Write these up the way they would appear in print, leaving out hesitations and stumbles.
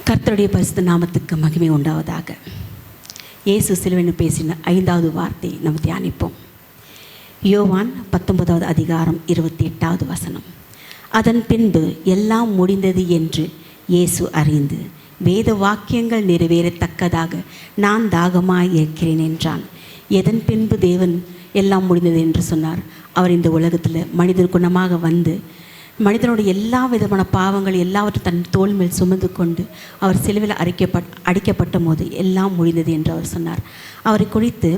கர்த்தருடைய பரிசுத்த நாமத்துக்கு மகிமை உண்டாவதாக. இயேசு சிலுவையில் பேசின 5வது வார்த்தை நம்ம தியானிப்போம். யோவான் 19வது அதிகாரம் 28வது வசனம். அதன் பின்பு எல்லாம் முடிந்தது என்று இயேசு அறிந்து வேத வாக்கியங்கள் நிறைவேறத்தக்கதாக நான் தாகமாய் இருக்கிறேன் என்றான். எதன் பின்பு தேவன் எல்லாம் முடிந்தது என்று சொன்னார்? அவர் இந்த உலகத்தில் மனிதர் குணமாக வந்து மனிதனுடைய எல்லா விதமான பாவங்கள் எல்லாவற்றும் தன் தோள் மேல் சுமந்து கொண்டு அவர் சிலுவையில் அடிக்கப்பட்ட போது எல்லாம் முடிந்தது என்று அவர் சொன்னார். அவரை குறித்து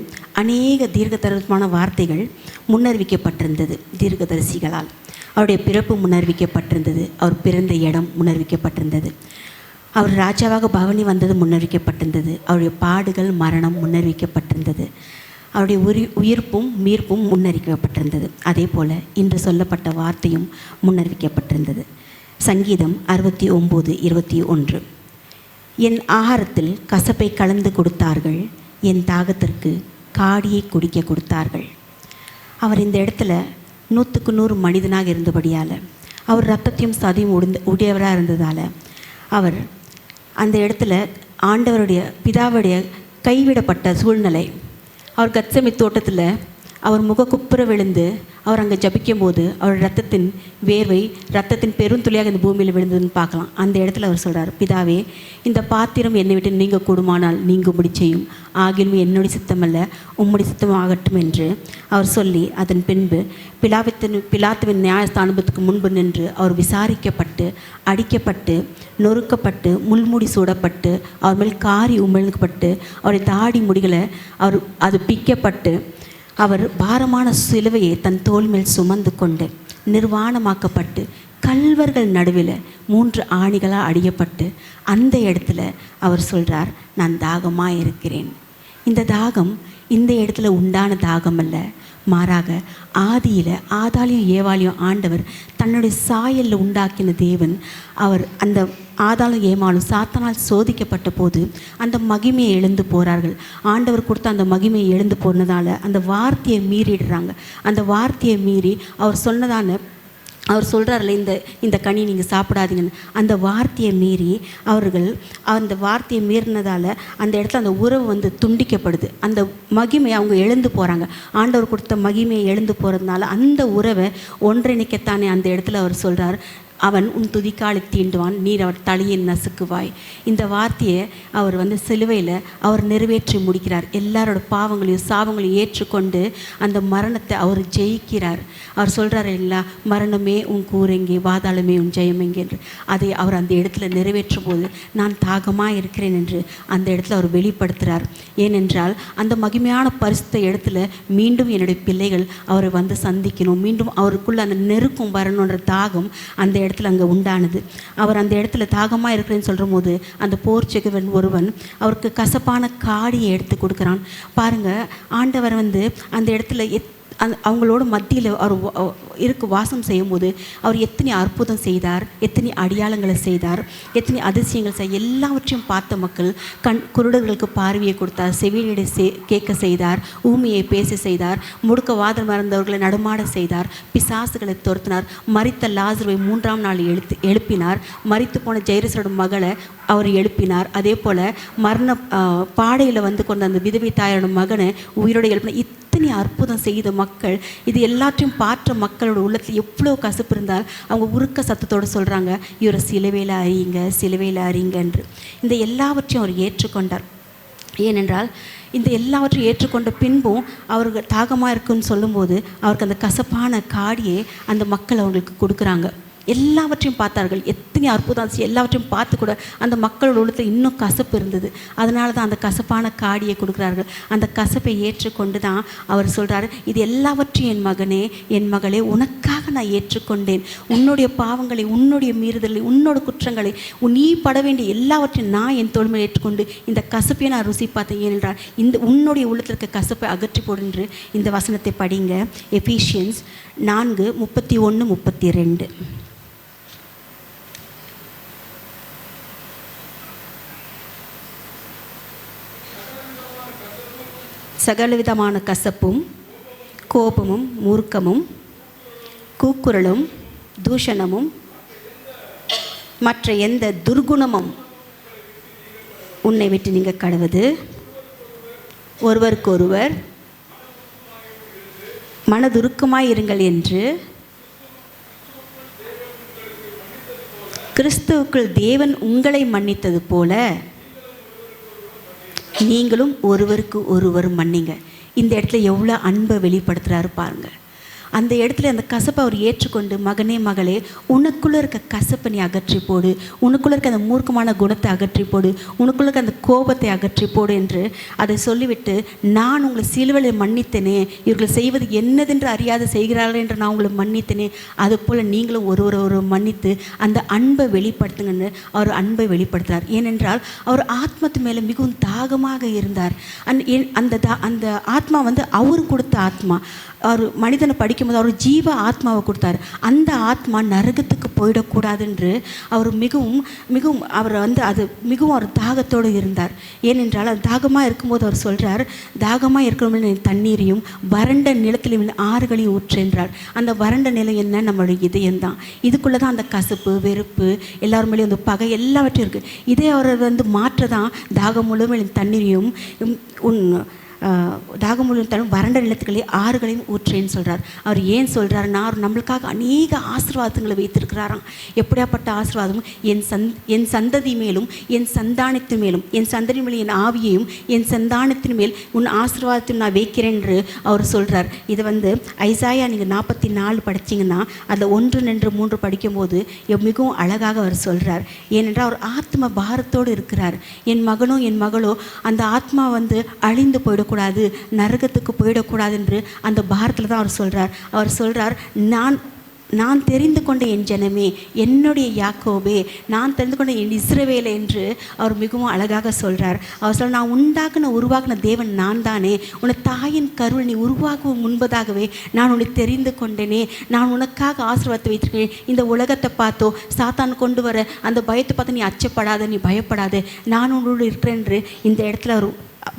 அநேக தீர்க்கதரிசனமான வார்த்தைகள் முன்னறிவிக்கப்பட்டிருந்தது தீர்க்கதரிசிகளால். அவருடைய பிறப்பு முன்னறிவிக்கப்பட்டிருந்தது, அவர் பிறந்த இடம் முன்னறிவிக்கப்பட்டிருந்தது, அவர் ராஜாவாக பவனி வந்தது முன்னறிவிக்கப்பட்டிருந்தது, அவருடைய பாடுகள் மரணம் முன்னறிவிக்கப்பட்டிருந்தது, அவருடைய உயிர்ப்பும் மீட்பும் முன்னறிவிக்கப்பட்டிருந்தது. அதே போல் இன்று சொல்லப்பட்ட வார்த்தையும் முன்னறிவிக்கப்பட்டிருந்தது. சங்கீதம் 69:21. என் ஆகாரத்தில் கசப்பை கலந்து கொடுத்தார்கள், என் தாகத்திற்கு காடியை குடிக்க கொடுத்தார்கள். அவர் இந்த இடத்துல 100க்கு 100 மனிதனாக இருந்தபடியால், அவர் இரத்தத்தையும் சதையும் உடையவராக இருந்ததால், அவர் அந்த இடத்துல ஆண்டவருடைய பிதாவுடைய கைவிடப்பட்ட சூழ்நிலை, அவர் கத்செமனே தோட்டத்தில் அவர் முகக்குப்புற விழுந்து அவர் அங்கே ஜபிக்கும் போது அவர் ரத்தத்தின் வேர்வை ரத்தத்தின் பெருந்துளியாக இந்த பூமியில் விழுந்ததுன்னு பார்க்கலாம். அந்த இடத்துல அவர் சொல்கிறார், பிதாவே, இந்த பாத்திரம் என்னை விட்டு நீங்கள் கூடுமானால் நீங்கும்படி செய்யும், ஆகிலும் என்னுடைய சித்தமல்ல உம்முடைய சித்தம் ஆகட்டும் என்று அவர் சொல்லி, அதன் பின்பு பிலாத்துவின் நியாயஸ்தானத்துக்கு முன்பு நின்று அவர் விசாரிக்கப்பட்டு அடிக்கப்பட்டு நொறுக்கப்பட்டு முள்முடி சூடப்பட்டு அவர் மேல் காரி உமிழ்க்கப்பட்டு அவருடைய தாடி முடிகளை அது பிக்கப்பட்டு அவர் பாரமான சிலுவையை தன் தோள் மேல் சுமந்து கொண்டு நிர்வாணமாக்கப்பட்டு கல்வர்கள் நடுவில் 3 ஆணிகளாக அடியப்பட்டு அந்த இடத்துல அவர் சொல்கிறார், நான் தாகமாக இருக்கிறேன். இந்த தாகம் இந்த இடத்துல உண்டான தாகம் அல்ல, மாறாக ஆதியில் ஆதாளையும் ஏவாளையும் ஆண்டவர் தன்னுடைய சாயலில் உண்டாக்கின தேவன். அவர் அந்த ஆதாளும் ஏமாளும் சாத்தானால் சோதிக்கப்பட்ட போது அந்த மகிமையை எழுந்து போகிறார்கள். ஆண்டவர் கொடுத்த அந்த மகிமையை எழுந்து போனதால் அந்த வார்த்தையை மீறிடுறாங்க. அந்த வார்த்தையை மீறி அவர் சொன்னதான அவர் சொல்கிறார்ல, இந்த கனி நீங்கள் சாப்பிடாதீங்கன்னு, அந்த வார்த்தையை மீறி அவர்கள் அந்த வார்த்தையை மீறினதால் அந்த இடத்துல அந்த உறவு துண்டிக்கப்படுது. அந்த மகிமையை அவங்க எழுந்து போகிறாங்க. ஆண்டவர் கொடுத்த மகிமையை எழுந்து போகிறதுனால அந்த உறவை ஒன்றிணைக்கத்தானே அந்த இடத்துல அவர் சொல்கிறார், அவன் உன் துதிக்காலை தீண்டுவான், நீர் அவர் தலையை நசுக்குவாய். இந்த வார்த்தையை அவர் சிலுவையில் அவர் நிறைவேற்றி முடிக்கிறார். எல்லாரோட பாவங்களையும் சாபங்களையும் ஏற்றுக்கொண்டு அந்த மரணத்தை அவர் ஜெயிக்கிறார். அவர் சொல்கிறார், எல்லா மரணமே உன் கூரெங்கே, வாதாளமே உன் ஜெயம் எங்கே என்று. அதை அவர் அந்த இடத்துல நிறைவேற்றும் போது நான் தாகமாக இருக்கிறேன் என்று அந்த இடத்துல அவர் வெளிப்படுத்துகிறார். ஏனென்றால் அந்த மகிமையான பரிசுத்த இடத்துல மீண்டும் என்னுடைய பிள்ளைகள் அவரை சந்திக்கணும், மீண்டும் அவருக்குள்ள அந்த நெருக்கம் வரணுன்ற தாகம் அந்த இடத்துல அங்கே உண்டானது. அவர் அந்த இடத்துல தாகமாக இருக்கிறேன்னு சொல்கிற போது அந்த போர்ச்சுகவன் ஒருவன் அவருக்கு கசப்பான காடியை எடுத்து கொடுக்குறான். பாருங்கள், ஆண்டவர் அந்த இடத்துல அவங்களோட மத்தியில் அவர் வாசம் செய்யும்போது அவர் எத்தனை அற்புதம் செய்தார், எத்தனை அடையாளங்களை செய்தார், எத்தனை அதிசயங்கள் எல்லாவற்றையும் பார்த்த மக்கள் குருடர்களுக்கு பார்வையை கொடுத்தார், செவிலியடை கேட்க செய்தார், ஊமையை பேச செய்தார், முடுக்க வாதம் மறந்தவர்களை நடுமாட செய்தார், பிசாசுகளை துரத்தினார், மரித்த லாசருவை 3ஆம் நாள் எழுப்பினார், மரித்து போன ஜெயரசரோட மகளை அவர் எழுப்பினார். அதே போல் மரண பாடையில் கொண்ட அந்த விதவை தாயோட மகனை உயிரோட எழுப்பினார். இத்தனை அற்புதம் செய்த மக்கள், இது எல்லாத்தையும் பார்த்த மக்களோட உள்ளத்தில் எவ்வளோ கசப்பு இருந்தால் அவங்க உருக்க சத்தத்தோடு சொல்கிறாங்க, இவரை சிலுவையில் அறியுங்க, சிலுவையில் அறியுங்க என்று. இந்த எல்லாவற்றையும் அவர் ஏற்றுக்கொண்டார். ஏனென்றால் இந்த எல்லாவற்றையும் ஏற்றுக்கொண்ட பின்பும் அவருக்கு தாகமாக இருக்குன்னு சொல்லும்போது அவருக்கு அந்த கசப்பான காடியை அந்த மக்கள் அவங்களுக்கு கொடுக்குறாங்க. எல்லாவற்றையும் பார்த்தார்கள், எத்தனை அற்புதம் எல்லாவற்றையும் பார்த்து கூட அந்த மக்களோட உள்ளத்தில் இன்னும் கசப்பு இருந்தது. அதனால தான் அந்த கசப்பான காடியை கொடுக்குறார்கள். அந்த கசப்பை ஏற்றுக்கொண்டு தான் அவர் சொல்கிறார், இது எல்லாவற்றையும் என் மகனே, என் மகளே, உனக்காக நான் ஏற்றுக்கொண்டேன். உன்னுடைய பாவங்களை, உன்னுடைய மீறுதலை, உன்னோட குற்றங்களை, நீ பட வேண்டிய எல்லாவற்றையும் நான் என் தோள்மையை ஏற்றுக்கொண்டு இந்த கசப்பையை நான் ருசி பார்த்தேன். ஏனென்றால் உன்னுடைய உள்ளத்தில் இருக்க கசப்பை அகற்றி போடு என்று இந்த வசனத்தை படிங்க. எபேசியன்ஸ் 4:31-32. சகலவிதமான கசப்பும் கோபமும் மூர்க்கமும் கூக்குரலும் தூஷணமும் மற்ற எந்த துர்குணமும் உன்னை விட்டு நீங்க கடவுது, ஒருவருக்கொருவர் மனதுருக்கமாய் இருங்கள் என்று கிறிஸ்துவுக்குள் தேவன் உங்களை மன்னித்தது போல நீங்களும் ஒருவருக்கு ஒருவர் மன்னிங்க. இந்த இடத்துல எவ்வளோ அன்பை வெளிப்படுத்துகிறாரு பாருங்க. அந்த இடத்துல அந்த கசப்பை அவர் ஏற்றுக்கொண்டு, மகனே மகளே, உனக்குள்ளே இருக்க கசப்பை நீ அகற்றி போடு, உனக்குள்ளே இருக்க அந்த மூர்க்கமான குணத்தை அகற்றி போடு, உனக்குள்ளே இருக்க அந்த கோபத்தை அகற்றி போடு என்று அதை சொல்லிவிட்டு, நான் உங்களை சிலுவையில் மன்னித்தேனே, இவர்கள் செய்வது என்னதென்று அறியாது செய்கிறார்கள் என்று நான் உங்களை மன்னித்தேனே, அதுபோல் நீங்களும் ஒரு மன்னித்து அந்த அன்பை வெளிப்படுத்துங்கன்னு அவர் அன்பை வெளிப்படுத்துகிறார். ஏனென்றால் அவர் ஆத்மத்து மேலே மிகவும் தாகமாக இருந்தார். அந்த ஆத்மா அவர் கொடுத்த ஆத்மா. அவர் மனிதனை படிக்கும்போது அவர் ஜீவ ஆத்மாவை கொடுத்தார். அந்த ஆத்மா நரகத்துக்கு போயிடக்கூடாது என்று அவர் மிகவும் அவர் அது மிகவும் ஒரு தாகத்தோடு இருந்தார். ஏனென்றால் அது தாகமாக இருக்கும்போது அவர் சொல்கிறார், தாகமாக இருக்கிறவங்க தண்ணீரையும் வறண்ட நிலத்திலும் ஆறுகளையும் ஊற்றென்றார். அந்த வறண்ட நிலம் என்ன? நம்மளுடைய இதயம்தான். இதுக்குள்ளே தான் அந்த கசப்பு, வெறுப்பு, எல்லார் மேலேயும் அந்த பகை எல்லாவற்றையும் இருக்குது. இதே அவர் மாற்ற தான் தாகம் முழுவதும் தண்ணீரையும் தாகமுள்ள தரும் வறண்ட நிலத்துக்களே ஆறுகளையும் ஊற்றேன்னு சொல்கிறார். அவர் ஏன் சொல்கிறாருன்னா, அவர் நம்மளுக்காக அநேக ஆசீர்வாதங்களை வைத்திருக்கிறாராம். எப்படியாப்பட்ட ஆசீர்வாதமும் என் சந்ததி மேலும் என் சந்தானத்தின் மேலும், என் சந்ததி மேலும் என் ஆவியையும் என் சந்தானத்தின் மேல் உன் ஆசீர்வாதத்தையும் நான் வைக்கிறேன் என்று அவர் சொல்கிறார். இது ஐசாயா நீங்கள் 44 படிச்சிங்கன்னா அதில் 1-3 படிக்கும்போது மிகவும் அழகாக அவர் சொல்கிறார். ஏனென்றால் அவர் ஆத்ம பாரத்தோடு இருக்கிறார். என் மகனோ என் மகளோ அந்த ஆத்மா அழிந்து போயிடக்கூடாது, நரகத்துக்கு போயிடக்கூடாது என்று அந்த பாரத்தில் தான் அவர் சொல்கிறார். நான் தெரிந்து கொண்ட என் ஜனமே, என்னுடைய யாக்கோபே, நான் தெரிந்து கொண்ட என் இஸ்ரவேலே என்று அவர் மிகவும் அழகாக சொல்கிறார். அவர் நான் உருவாக்கின தேவன் நான் தானே, உன்னை தாயின் கருவில் நீ உருவாக்கும் முன்பதாகவே நான் உன்னை தெரிந்து கொண்டேனே, நான் உனக்காக ஆசீர்வாதத்தை வைத்திருக்கேன். இந்த உலகத்தை பார்த்தோ சாத்தான் கொண்டு வர அந்த பயத்தை பார்த்து நீ அச்சப்படாத, நீ பயப்படாத, நான் உன்னோடு இருக்கிறேன் என்று இந்த இடத்துல அவர்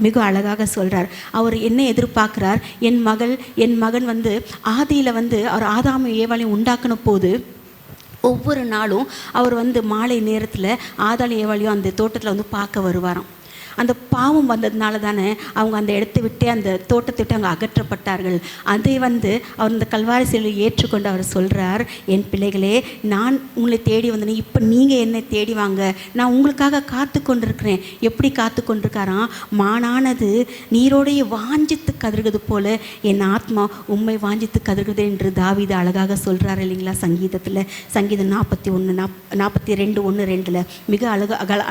மிக அழகாக சொல்கிறார். அவர் என்ன எதிர்பார்க்குறார்? என் மகன் ஆதியில் அவர் ஆதாமும் ஏவாளையும் உண்டாக்கின போது ஒவ்வொரு நாளும் அவர் மாலை நேரத்தில் ஆதாளும் ஏவாளையும் அந்த தோட்டத்தில் பார்க்க வருவாராம். அந்த பாவம் வந்ததுனால தானே அவங்க அந்த இடத்தை விட்டு அந்த தோட்டத்தை விட்டு அங்கே அகற்றப்பட்டார்கள். அதை அவர் இந்த கல்வாரி சிலுவையை ஏற்றுக்கொண்டு அவர் சொல்கிறார், என் பிள்ளைகளே, நான் உங்களை தேடி வந்தேன், இப்போ நீங்கள் என்னை தேடி வாங்க, நான் உங்களுக்காக காத்து கொண்டிருக்கிறேன். எப்படி காத்து கொண்டிருக்காராம்? மானானது நீரோடைய வாஞ்சித்து கதறுகிறது போல என் ஆத்மா உண்மை வாஞ்சித்து கதறுகிறது என்று தாவீது அழகாக சொல்கிறார் இல்லைங்களா? சங்கீதத்தில் சங்கீதம் 42:1-2 மிக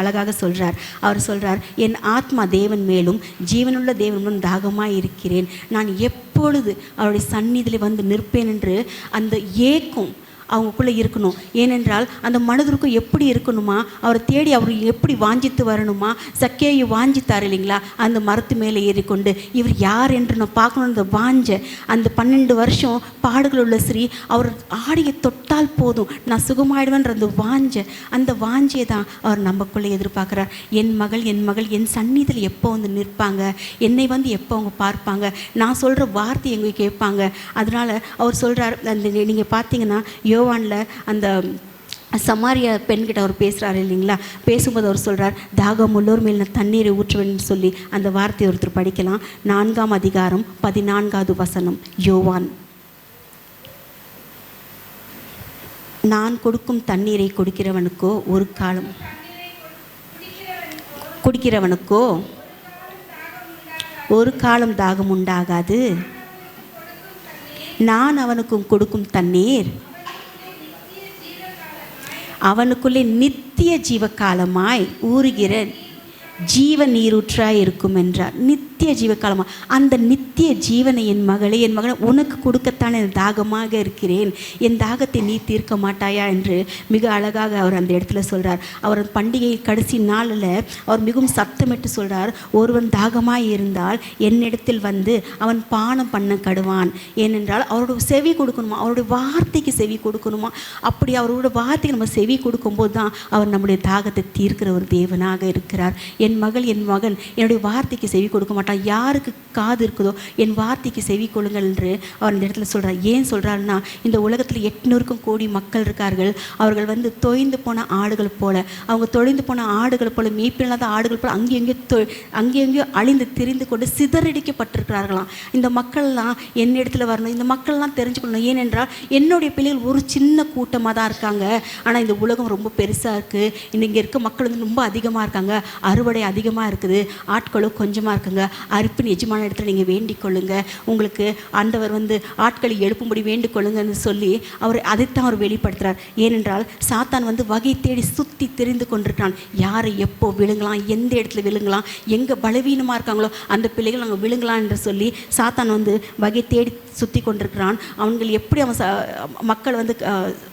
அழகாக சொல்கிறார். அவர் சொல்கிறார், என் ஆத்மா தேவன் மேலும் ஜீவனுள்ள தேவன் மேலும் தாகமாக இருக்கிறேன், நான் எப்பொழுது அவருடைய சந்நிதியில் நிற்பேன் என்று அந்த ஏக்கம் அவங்களுக்குள்ளே இருக்கணும். ஏனென்றால் அந்த மனதிற்கும் எப்படி இருக்கணுமா, அவரை தேடி அவர் எப்படி வாஞ்சித்து வரணுமா? சக்கேயை வாஞ்சித்தார் இல்லைங்களா? அந்த மரத்து மேலே ஏறிக்கொண்டு இவர் யார் என்று நான் பார்க்கணும். அந்த வாஞ்ச அந்த 12 வருஷம் பாடுகள் உள்ள ஸ்ரீ அவர் ஆடியை தொட்டால் போதும் நான் சுகமாயிடுவேன்ற அந்த வாஞ்சியை தான் அவர் நமக்குள்ளே எதிர்பார்க்குறார். என் மகள் என் சந்நிதியில் எப்போ நிற்பாங்க, என்னை எப்போ அவங்க பார்ப்பாங்க, நான் சொல்கிற வார்த்தை எங்கே கேட்பாங்க. அதனால் அவர் சொல்கிறார். அந்த நீங்கள் பார்த்தீங்கன்னா யோவானில் அந்த சமாரிய பெண்கிட்ட அவர் பேசுகிறார் இல்லைங்களா? பேசும்போது அவர் சொல்கிறார், தாகம் உள்ளோர் மேல் தண்ணீரை ஊற்றுவேன்னு சொல்லி அந்த வார்த்தையை ஒருத்தர் படிக்கலாம். 4ஆம் அதிகாரம் 14வது வசனம். யோவான், நான் கொடுக்கும் தண்ணீரை குடிக்கிறவனுக்கோ ஒரு காலம் தாகம் உண்டாகாது, நான் அவனுக்கும் கொடுக்கும் தண்ணீர் அவனுக்குள்ளே நித்திய ஜீவகாலமாய் ஊறுகிற ஜீவ நீரூற்றாய் இருக்கும் என்றார். நித்திய ஜீவகாலமாக அந்த நித்திய ஜீவனை என் மகளே உனக்கு கொடுக்கத்தான் என் தாகமாக இருக்கிறேன், என் தாகத்தை நீ தீர்க்க மாட்டாயா என்று மிக அழகாக அவர் அந்த இடத்துல சொல்கிறார். அவர் பண்டிகை கடைசி நாளில் அவர் மிகவும் சத்தமிட்டு சொல்கிறார், ஒருவன் தாகமாக இருந்தால் என்னிடத்தில் அவன் பானம் பண்ண கடுவான். ஏனென்றால் அவரோட செவி கொடுக்கணுமா, அவருடைய வார்த்தைக்கு செவி கொடுக்கணுமா. அப்படி அவரோட வார்த்தைக்கு நம்ம செவி கொடுக்கும்போது தான் அவர் நம்முடைய தாகத்தை தீர்க்கிற ஒரு தேவனாக இருக்கிறார். என் மகன் என்னுடைய வார்த்தைக்கு செவி கொடுக்க மாட்டான், கொண்டிருக்கார். யாருக்கு காது இருக்குதோ என் வார்த்தைக்கு செவி கொள்ளுங்கள் என்று அவர் இந்த இடத்துல சொல்கிறார். ஏன் சொல்கிறாருன்னா, இந்த உலகத்தில் 800 கோடி மக்கள் இருக்கார்கள். அவர்கள் வந்து தொய்ந்து போன ஆடுகள் போல, அவங்க தொலைந்து போன ஆடுகள் போல, மேய்ப்பில்லாத ஆடுகள் போல அங்கேயோ அழிந்து திரிந்து கொண்டு சிதறடிக்கப்பட்டிருக்கிறார்களாம். இந்த மக்கள்லாம் என்னிடத்துல வரணும், இந்த மக்கள்லாம் தெரிஞ்சுக்கணும். ஏனென்றால் என்னுடைய பிள்ளைகள் ஒரு சின்ன கூட்டமாக தான் இருக்காங்க. ஆனால் இந்த உலகம் ரொம்ப பெருசாக இருக்குது. இங்கே இருக்க மக்கள் வந்து ரொம்ப அதிகமாக இருக்காங்க. அறுவடை அதிகமாக இருக்குது, ஆட்களும் கொஞ்சமாக இருக்குங்க. அறுப்பின் எஜமான இடத்துல நீங்கள் வேண்டிக் கொள்ளுங்க, உங்களுக்கு ஆண்டவர் வந்து ஆட்களை எழுப்பும்படி வேண்டிக் கொள்ளுங்கன்னு சொல்லி அவர் அதைத்தான் அவர் வெளிப்படுத்துகிறார். ஏனென்றால் சாத்தான் வந்து வகை தேடி சுற்றி தெரிந்து கொண்டிருக்கான். யாரை எப்போ விழுங்கலாம், எந்த இடத்துல விழுங்கலாம், எங்கே பலவீனமாக இருக்காங்களோ அந்த பிள்ளைகள் அங்கே விழுங்கலாம் என்று சொல்லி சாத்தான் வந்து வகை தேடி சுற்றி கொண்டிருக்கிறான். அவங்கள் எப்படி அவன் மக்கள் வந்து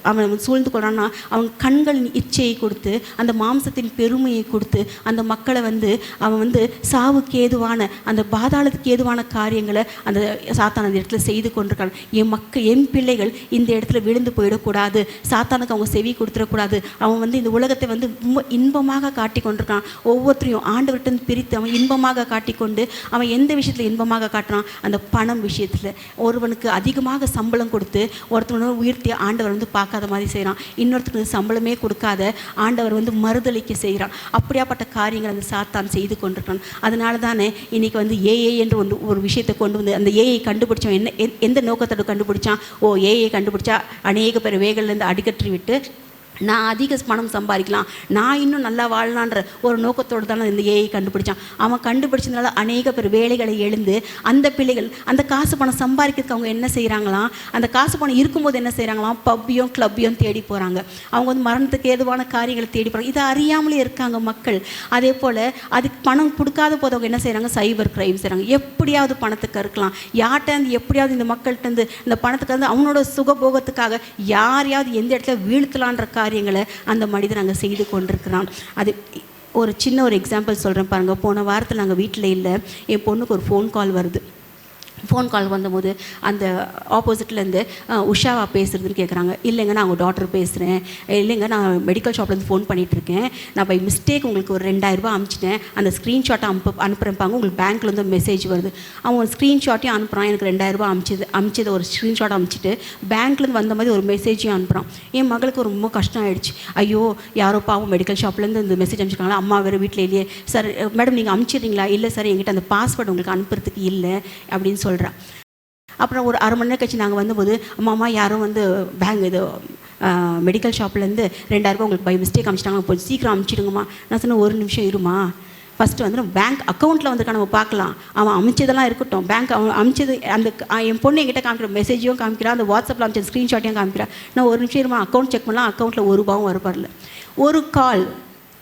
அவன் சூழ்ந்து கொள்றான்னா, அவன் கண்களின் இச்சையை கொடுத்து, அந்த மாம்சத்தின் பெருமையை கொடுத்து, அந்த மக்களை வந்து அவன் வந்து சாவுக்கு ஏதுவான, அந்த பாதாளத்துக்கு ஏதுவான காரியங்களை அந்த சாத்தான் அந்த இடத்துல செய்து கொண்டிருக்கான். என் பிள்ளைகள் இந்த இடத்துல விழுந்து போயிடக்கூடாது, சாத்தானுக்கு அவங்க செவி கொடுத்துடக்கூடாது. அவன் வந்து இந்த உலகத்தை வந்து ரொம்ப இன்பமாக காட்டி கொண்டிருக்கான். ஒவ்வொருத்தரையும் ஆண்டவர்கிட்ட பிரித்து அவன் இன்பமாக காட்டிக்கொண்டு, அவன் எந்த விஷயத்தில் இன்பமாக காட்டுறான்? அந்த பணம் விஷயத்தில். ஒருவனுக்கு அதிகமாக சம்பளம் கொடுத்து ஒருத்தவனை உயர்த்தி ஆண்டவர் வந்து பார்க்காத மாதிரி செய்கிறான். இன்னொருத்தருக்கு சம்பளமே கொடுக்காத ஆண்டவர் வந்து மறுதளிக்க செய்கிறான். அப்படியாப்பட்ட காரியங்கள் அந்த சாத்தான் செய்து கொண்டிருக்கான். அதனால தானே இன்றைக்கி வந்து ஏஏ என்று ஒரு விஷயத்தை கொண்டு வந்து, அந்த ஏஐ கண்டுபிடிச்சவன் எந்த நோக்கத்தோடு கண்டுபிடிச்சான்? ஏஐ கண்டுபிடிச்சா அநேக பேர் வேகலேருந்து அடிக்கற்றி விட்டு நான் அதிக பணம் சம்பாதிக்கலாம், நான் இன்னும் நல்லா வாழலான்ற ஒரு நோக்கத்தோடு தானே இந்த ஏஐ கண்டுபிடிச்சான். அவன் கண்டுபிடிச்சதுனால அநேக பேர் வேலைகளை எழுந்து அந்த பிள்ளைகள் அந்த காசு பணம் சம்பாதிக்கிறதுக்கு அவங்க என்ன செய்கிறாங்களாம், அந்த காசு பணம் இருக்கும்போது என்ன செய்கிறாங்களாம், பப்பையும் கிளப்பையும் தேடி போகிறாங்க. அவங்க வந்து மரணத்துக்கு ஏதுவான காரியங்களை தேடி போகிறாங்க. இதை அறியாமலே இருக்காங்க மக்கள். அதே போல் அதுக்கு பணம் கொடுக்காத போது அவங்க என்ன செய்கிறாங்க, சைபர் கிரைம் செய்கிறாங்க. எப்படியாவது பணத்துக்கு இருக்கலாம், யார்கிட்ட எப்படியாவது இந்த மக்கள்கிட்ட இந்த பணத்துக்கு வந்து அவனோட சுகபோகத்துக்காக யாரையாவது எந்த இடத்துல வீழ்த்தலான்ற காரியங்களை அந்த மனிதன் அங்கே செய்து கொண்டிருக்கிறான். அது ஒரு சின்ன ஒரு எக்ஸாம்பிள் சொல்கிறேன் பாருங்கள். போன வாரத்தில் நாங்கள் வீட்டில் இல்லை, என் பொண்ணுக்கு ஒரு ஃபோன் கால் வருது. ஃபோன் கால் வந்தபோது அந்த ஆப்போசிட்லேருந்து உஷாவா பேசுகிறதுன்னு கேட்குறாங்க. இல்லைங்க, நான் உங்கள் டாக்டர் பேசுகிறேன். இல்லைங்க, நான் மெடிக்கல் ஷாப்லேருந்து ஃபோன் பண்ணிகிட்ருக்கேன். நான் பை மிஸ்டேக் உங்களுக்கு ஒரு 2000 ரூபா அனுப்பிச்சிட்டேன், அந்த ஸ்க்ரீன்ஷாட்டை அனுப்புகிறப்பாங்க. உங்களுக்கு பேங்க்லேருந்து மெசேஜ் வருது. அவன் ஸ்க்ரீன்ஷாட்டையும் அனுப்புகிறான். எனக்கு 2000 ரூபா அனுப்பிச்சதை ஒரு ஸ்க்ரீன்ஷாட் அனுப்பிச்சிட்டு பேங்க்லேருந்து வந்த மாதிரி ஒரு மெசேஜையும் அனுப்புகிறான். என் மகளுக்கு ரொம்ப கஷ்டம் ஆகிடுச்சு. ஐயோ, யாரோ பாவம் மெடிக்கல் ஷாப்லேருந்து இந்த மெசேஜ் அனுப்பிச்சிருக்காங்களா, அம்மா வேறு வீட்டில் இல்லையே. சார் மேடம் நீங்கள் அனுப்பிச்சிடுறீங்களா? இல்லை சார், என்கிட்ட அந்த பாஸ்வேர்டு உங்களுக்கு அனுப்புறதுக்கு இல்லை அப்படின்னு சொல்கிறான். அப்புறம் ஒரு 1/2 மணி நேரம் கழிச்சு நாங்கள் வந்தபோது, அம்மா யாரும் வந்து பேங்க் இது மெடிக்கல் ஷாப்லேருந்து 2000 ரூபா உங்களுக்கு பை மிஸ்டேக் அனுப்பிச்சிட்டாங்க, போய் சீக்கிரம் அனுப்பிச்சிடுங்கம்மா. நான் சொன்னேன், ஒரு நிமிஷம் இருமா, ஃபஸ்ட்டு வந்து பேங்க் அக்கௌண்ட்டில் வந்துருக்கா நம்ம பார்க்கலாம். அவன் அமைச்சதெல்லாம் இருக்கட்டும், பேங்க் அவன் அமைச்சது அந்த என் பொண்ணு என்கிட்ட காமிக்கிற மெசேஜையும் காமிக்கிறான், அந்த வாட்ஸ்அப்பில் அமைச்ச ஸ்க்ரீன்ஷாட்டையும் காமிக்கிறான். நான் ஒரு நிமிஷம் இருமா, அக்கௌண்ட் செக் பண்ணலாம், அக்கௌண்ட்டில் 1 ரூபாவும் வரப்படல. ஒரு கால்,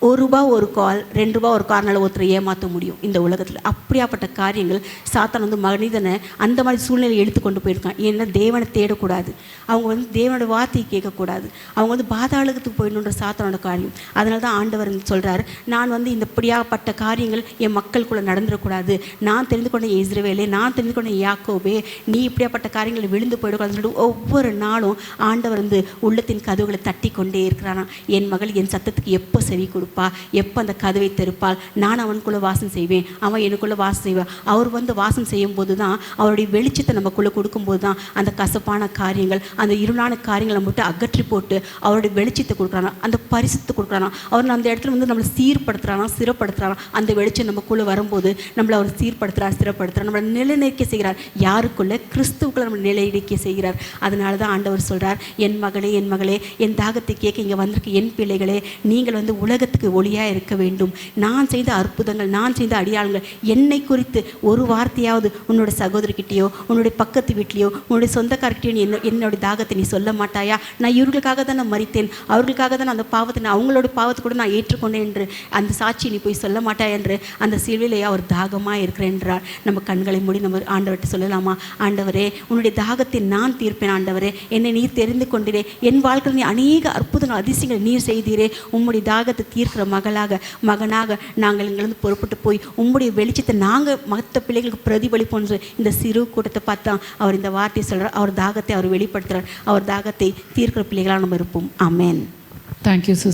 1 ரூபா ஒரு கால், 2 ரூபா ஒரு கால்னால ஒருத்தரை ஏமாற்ற முடியும் இந்த உலகத்தில். அப்படியாப்பட்ட காரியங்கள் சாத்தான் வந்து மனிதனை அந்த மாதிரி சூழ்நிலை எடுத்து கொண்டு போயிருக்கான். ஏன்னா தேவனை தேடக்கூடாது, அவங்க வந்து தேவனோட வார்த்தையை கேட்கக்கூடாது, அவங்க வந்து பாதாளத்துக்கு போயிடணுன்ற சாத்தானோட காரியம். அதனால தான் ஆண்டவர் சொல்கிறார், நான் வந்து இந்த இப்படியாப்பட்ட காரியங்கள் என் மக்களுக்குள்ளே நடந்துடக்கூடாது. நான் தெரிந்து கொண்ட இஸ்ரவேலே, நான் தெரிந்து கொண்ட யாக்கோபே, நீ இப்படியாப்பட்ட காரியங்களை விழுந்து போயிடக்கூடாதுன்னு சொல்லிட்டு ஒவ்வொரு நாளும் ஆண்டவர் வந்து உள்ளத்தின் கதவுகளை தட்டி கொண்டே இருக்கிறாராம். என் மகள் என் சத்தத்துக்கு எப்போ செவி கொடுப்பா, எப்போ அந்த கதவை திறப்பால், நான் அவனுக்குள்ளே வாசம் செய்வேன், அவன் எனக்குள்ளே வாசம் செய்வான். அவர் வந்து வாசம் செய்யும் போது தான், அவருடைய வெளிச்சத்தை நமக்குள்ளே கொடுக்கும்போது தான் அந்த கசப்பான காரியங்கள், அந்த இருளான காரியங்களை நம்ம விட்டு அகற்றி போட்டு அவருடைய வெளிச்சத்தை கொடுக்குறானா, அந்த பரிசுத்தை கொடுக்குறானா. அவர் அந்த இடத்துல வந்து நம்மளை சீர்படுத்துகிறானா, சிறப்படுத்துகிறானா. அந்த வெளிச்சம் நமக்குள்ளே வரும்போது நம்மளை அவர் சீர்படுத்துகிறார், சிறப்படுத்துகிறார், நம்மளை நிலைநிற்க செய்கிறார். யாருக்குள்ளே? கிறிஸ்துவுக்குள்ளே நம்ம நிலைநிற்க செய்கிறார். அதனால தான் ஆண்டவர் சொல்கிறார், என் மகளே, என் மகளே, என் தாகத்தை கேட்க இங்கே வந்திருக்கு என் பிள்ளைகளே, நீங்கள் வந்து உலகத்துக்கு ஒளியாக இருக்க வேண்டும். நான் செய்த அற்புதங்கள், நான் செய்த அடையாளங்கள், என்னை குறித்து ஒரு வார்த்தையாவது உன்னோட சகோதரிக்கிட்டேயோ, உன்னுடைய பக்கத்து வீட்லையோ, உன்னுடைய சொந்தக்காரர்கிட்டையோ என்னுடைய தாகத்தை நீ சொல்ல மாட்டாயா? நான் இவர்களுக்காக தான் நான் மரித்தேன், அவர்களுக்காக தான் அந்த பாவத்தை நான், அவங்களோட பாவத்தை கூட நான் ஏற்றுக்கொண்டேன் என்று அந்த சாட்சி நீ போய் சொல்ல மாட்டாய் என்று அந்த சிலுவையிலே அவர் தாகமாக இருக்கிறேன் என்றார். நம்ம கண்களை மூடி நம்ம ஆண்டவர்கிட்ட சொல்லலாமா? ஆண்டவரே, உன்னுடைய தாகத்தை நான் தீர்ப்பேன். ஆண்டவரே, என்னை நீர் தெரிந்து கொண்டீரே, என் வாழ்க்கையில் நீ அநேக அற்புதங்கள் அதிசயங்கள் நீர் செய்தீரே. உம்முடைய தாகத்தை தீர்க்கிற மகனாக நாங்கள் எங்களிருந்து புறப்பட்டு போய் உம்முடைய வெளிச்சத்தை நாங்கள் மற்ற பிள்ளைகளுக்கு பிரதிபலிப்போம். இந்த சிறு கூட்டத்தை பார்த்தா அவர் இந்த வார்த்தையை சொல்கிறார். அவர் தாகத்தை அவர் வெளிப்படுத்துகிறார். அவர் தாகத்தை தீர்க்கிற பிள்ளைகளாக நம்ம இருப்போம். ஆமென். தேங்க்யூ.